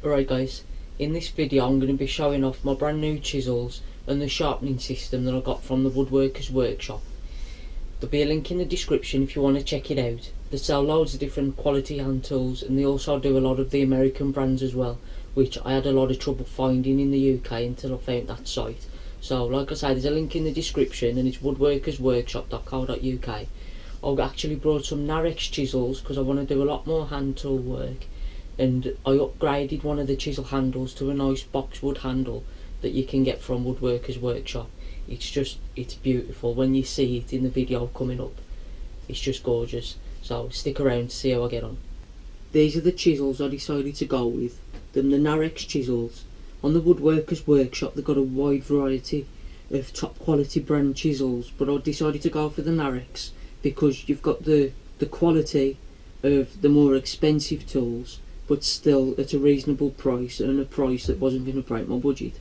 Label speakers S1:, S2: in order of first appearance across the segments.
S1: Alright guys, in this video I'm going to be showing off my brand new chisels and the sharpening system that I got from the Woodworkers Workshop. There'll be a link in the description if you want to check it out. They sell loads of different quality hand tools, and they also do a lot of the American brands as well, which I had a lot of trouble finding in the UK until I found that site. So like I say, there's a link in the description and it's woodworkersworkshop.co.uk. I've actually brought some Narex chisels because I want to do a lot more hand tool work, and I upgraded one of the chisel handles to a nice boxwood handle that you can get from Woodworkers Workshop. It's beautiful when you see it in the video coming up. It's just gorgeous. So stick around to see how I get on. These are the chisels I decided to go with. They're the Narex chisels. On the Woodworkers Workshop they've got a wide variety of top quality brand chisels, but I decided to go for the Narex because you've got the quality of the more expensive tools, but still at a reasonable price, and a price that wasn't going to break my budget.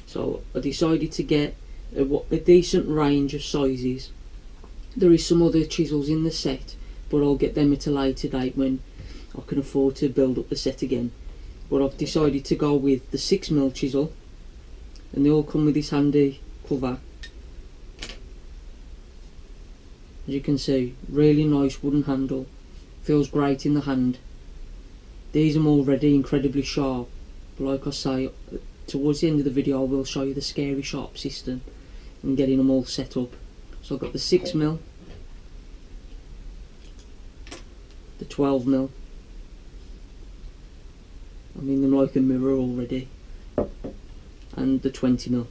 S1: So I decided to get a decent range of sizes. There is some other chisels in the set, but I'll get them at a later date when I can afford to build up the set again. But I've decided to go with the 6mm chisel, and they all come with this handy cover. As you can see, really nice wooden handle, feels great in the hand. These are already incredibly sharp, but like I say, towards the end of the video I will show you the scary sharp system and getting them all set up. So I've got the 6mm, the 12mm, I'm in them like a mirror already, and the 20mm.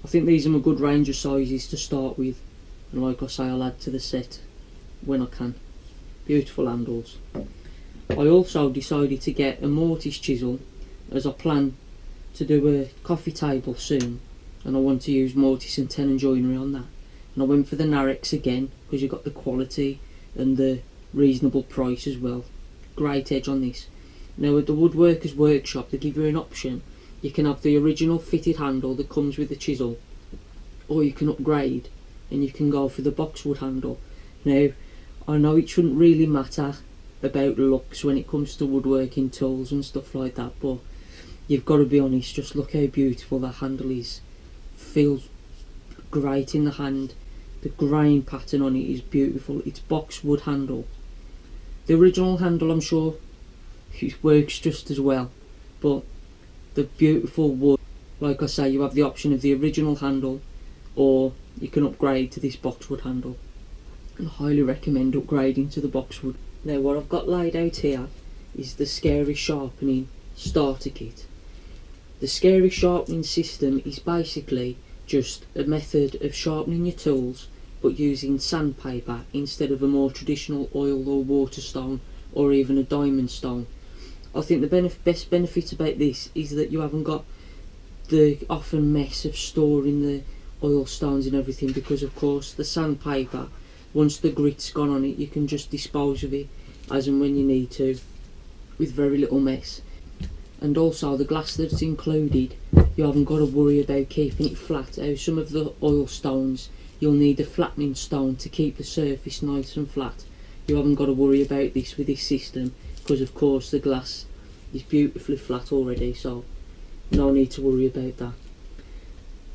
S1: I think these are a good range of sizes to start with, and like I say, I'll add to the set when I can. Beautiful handles. I also decided to get a mortise chisel as I plan to do a coffee table soon, and I want to use mortise and tenon joinery on that. And I went for the Narex again because you've got the quality and the reasonable price as well. Great edge on this. Now at the Woodworkers Workshop they give you an option. You can have the original fitted handle that comes with the chisel, or you can upgrade and you can go for the boxwood handle. Now I know it shouldn't really matter about looks when it comes to woodworking tools and stuff like that, but you've got to be honest, just look how beautiful that handle is. Feels great in the hand. The grain pattern on it is beautiful. It's boxwood handle. The original handle, I'm sure it works just as well, but the beautiful wood, like I say, you have the option of the original handle, or you can upgrade to this boxwood handle. I highly recommend upgrading to the boxwood. Now what I've got laid out here is the Scary Sharpening Starter Kit. The Scary Sharpening system is basically just a method of sharpening your tools, but using sandpaper instead of a more traditional oil or water stone, or even a diamond stone. I think the best benefit about this is that you haven't got the often mess of storing the oil stones and everything, because of course the sandpaper, once the grit's gone on it, you can just dispose of it as and when you need to with very little mess. And also the glass that's included, you haven't got to worry about keeping it flat. How some of the oil stones you'll need a flattening stone to keep the surface nice and flat. You haven't got to worry about this with this system, because of course the glass is beautifully flat already, so no need to worry about that.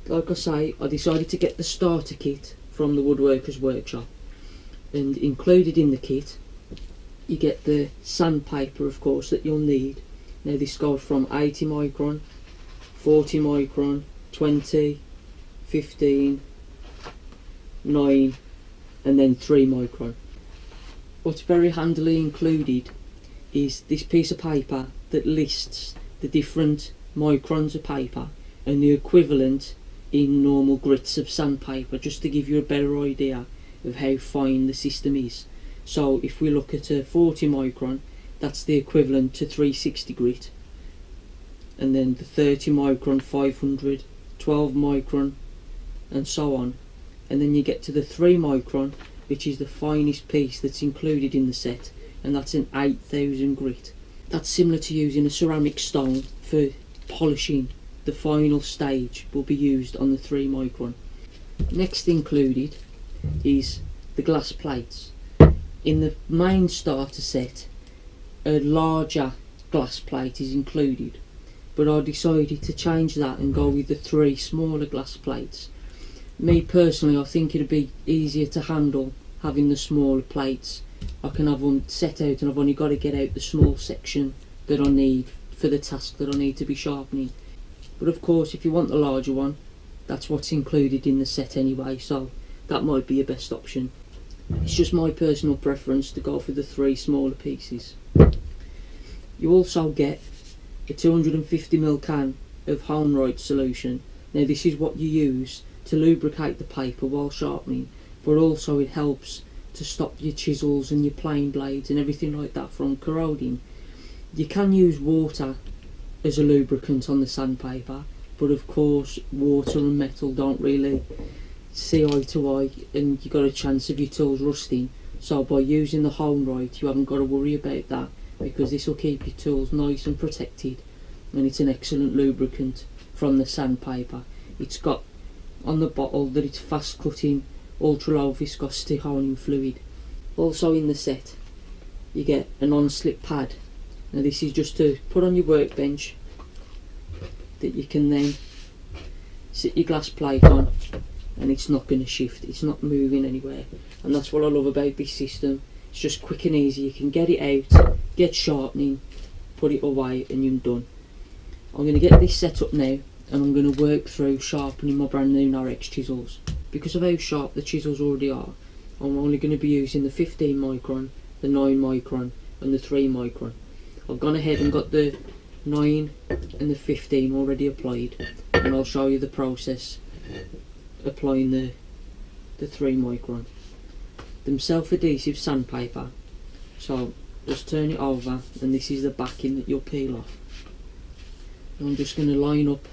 S1: Like I say, I decided to get the starter kit from the Woodworkers Workshop, and included in the kit you get the sandpaper, of course, that you'll need. Now this goes from 80 micron, 40 micron, 20, 15, 9 and then 3 micron. What's very handily included is this piece of paper that lists the different microns of paper and the equivalent in normal grits of sandpaper, just to give you a better idea of how fine the system is. So if we look at a 40 micron, that's the equivalent to 360 grit, and then the 30 micron 500, 12 micron and so on, and then you get to the 3 micron, which is the finest piece that's included in the set, and that's an 8000 grit. That's similar to using a ceramic stone for polishing. The final stage will be used on the 3 micron. Next included is the glass plates. In the main starter set, a larger glass plate is included, but I decided to change that and go with the 3 smaller glass plates. Me personally, I think it'd be easier to handle having the smaller plates. I can have them set out and I've only got to get out the small section that I need for the task that I need to be sharpening. But of course, if you want the larger one, that's what's included in the set anyway, so that might be your best option. It's just my personal preference to go for the 3 smaller pieces. You also get a 250ml can of Joinery solution. Now this is what you use to lubricate the paper while sharpening, but also it helps to stop your chisels and your plane blades and everything like that from corroding. You can use water as a lubricant on the sandpaper, but of course water and metal don't really see eye to eye and you got a chance of your tools rusting. So by using the Joinery, you haven't got to worry about that, because this will keep your tools nice and protected, and it's an excellent lubricant from the sandpaper. It's got on the bottle that it's fast cutting, ultra low viscosity honing fluid. Also in the set you get a non-slip pad. Now this is just to put on your workbench that you can then sit your glass plate on, and it's not going to shift, it's not moving anywhere, and that's what I love about this system. It's just quick and easy. You can get it out, get sharpening, put it away, and you're done. I'm going to get this set up now, and I'm going to work through sharpening my brand new Narex chisels. Because of how sharp the chisels already are, I'm only going to be using the 15 micron, the 9 micron and the 3 micron. I've gone ahead and got the 9 and the 15 already applied, and I'll show you the process applying the 3 micron. Them self-adhesive sandpaper, so just turn it over, and this is the backing that you'll peel off. And I'm just going to line up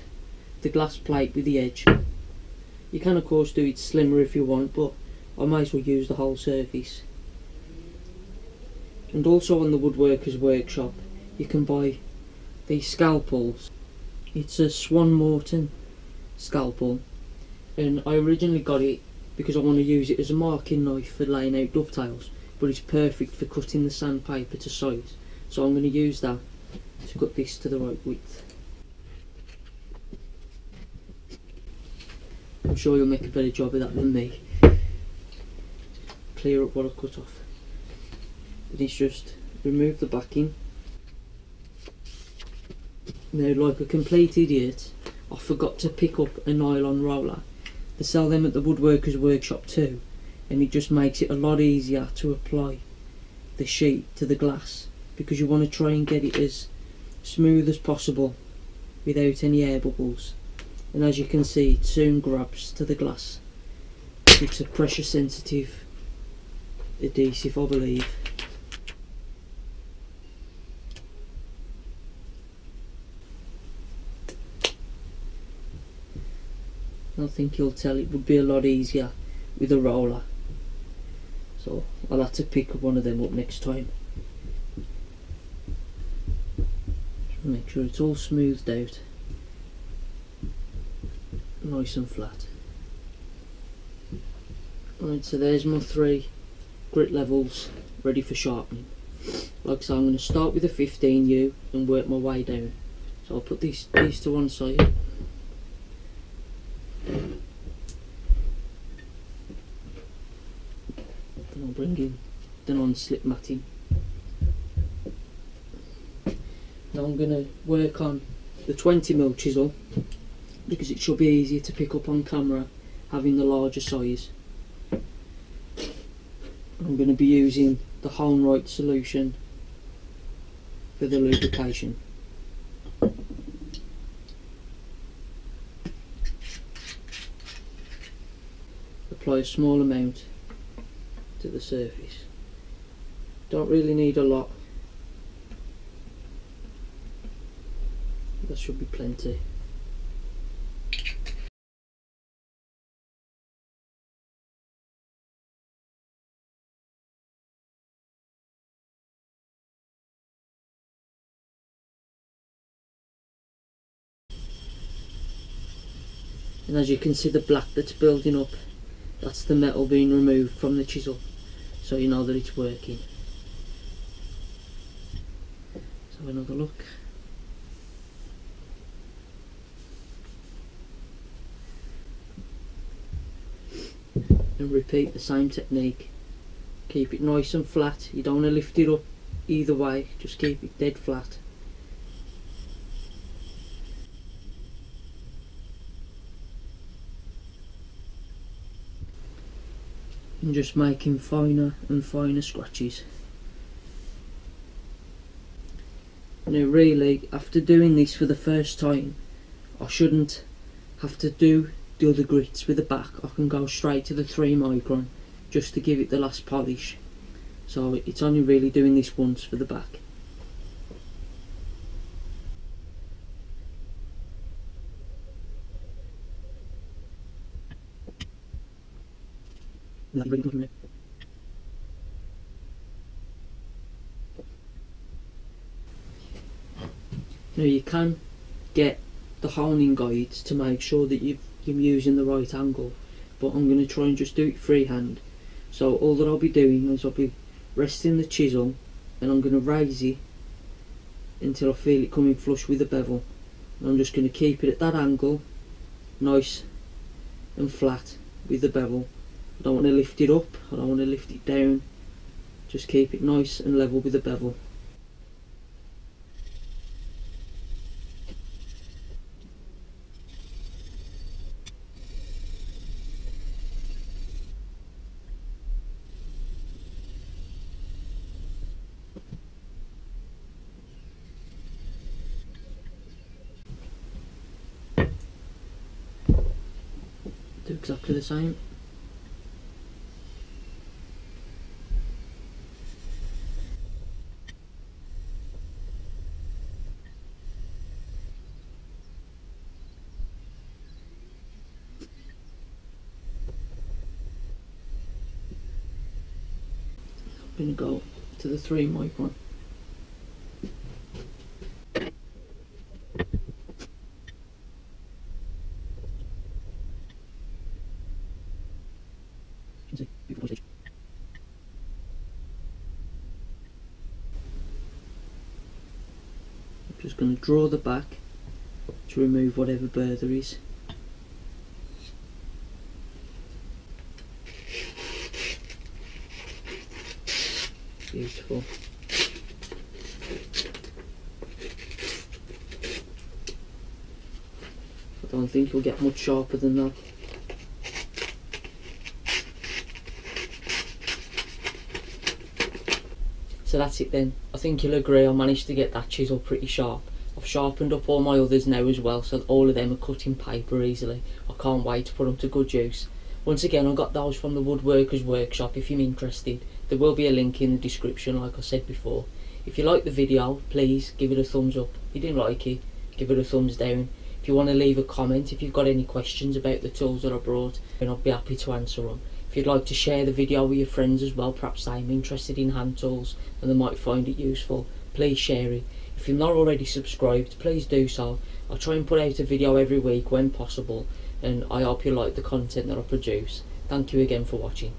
S1: the glass plate with the edge. You can of course do it slimmer if you want, but I might as well use the whole surface. And also on the Woodworkers Workshop you can buy these scalpels. It's a Swan Morton scalpel, and I originally got it because I want to use it as a marking knife for laying out dovetails, but it's perfect for cutting the sandpaper to size, so I'm going to use that to cut this to the right width. I'm sure you'll make a better job of that than me. Clear up what I cut off. And it's just remove the backing. Now, like a complete idiot, I forgot to pick up a nylon roller. They sell them at the Woodworkers Workshop too, and it just makes it a lot easier to apply the sheet to the glass, because you want to try and get it as smooth as possible without any air bubbles. And as you can see, it soon grabs to the glass. It's a pressure sensitive adhesive, I believe. I think you'll tell it would be a lot easier with a roller, so I'll have to pick one of them up next time. Just make sure it's all smoothed out, nice and flat. Right, so there's my 3 grit levels ready for sharpening. Like I say, I'm going to start with a 15U and work my way down. So I'll put these to one side. And I'll bring in the non-slip matting. Now I'm going to work on the 20mm chisel, because it should be easier to pick up on camera having the larger size. I'm going to be using the Joinery solution for the lubrication. Apply a small amount to the surface. Don't really need a lot. That should be plenty. And as you can see, the black that's building up, that's the metal being removed from the chisel, so you know that it's working. Let's have another look. And repeat the same technique. Keep it nice and flat. You don't want to lift it up either way, just keep it dead flat. And just making finer and finer scratches. Now really, after doing this for the first time, I shouldn't have to do the other grits with the back. I can go straight to the 3 micron just to give it the last polish. So it's only really doing this once for the back. Now you can get the honing guides to make sure that you're using the right angle, but I'm going to try and just do it freehand. So all that I'll be doing is I'll be resting the chisel and I'm going to raise it until I feel it coming flush with the bevel. And I'm just going to keep it at that angle, nice and flat with the bevel. I don't want to lift it up, I don't want to lift it down, just keep it nice and level with the bevel. Do exactly the same. I'm going to go to the 3 micron. I'm just going to draw the back to remove whatever burr there is. Beautiful. I don't think you'll get much sharper than that. So that's it then. I think you'll agree I managed to get that chisel pretty sharp. I've sharpened up all my others now as well, so all of them are cut in paper easily. I can't wait to put them to good use. Once again, I got those from the Woodworkers Workshop if you're interested. There will be a link in the description like I said before. If you like the video, please give it a thumbs up. If you didn't like it, give it a thumbs down. If you want to leave a comment, if you've got any questions about the tools that I brought, then I'll be happy to answer them. If you'd like to share the video with your friends as well, perhaps they're interested in hand tools and they might find it useful, please share it. If you're not already subscribed, please do so. I try and put out a video every week when possible, and I hope you like the content that I produce. Thank you again for watching.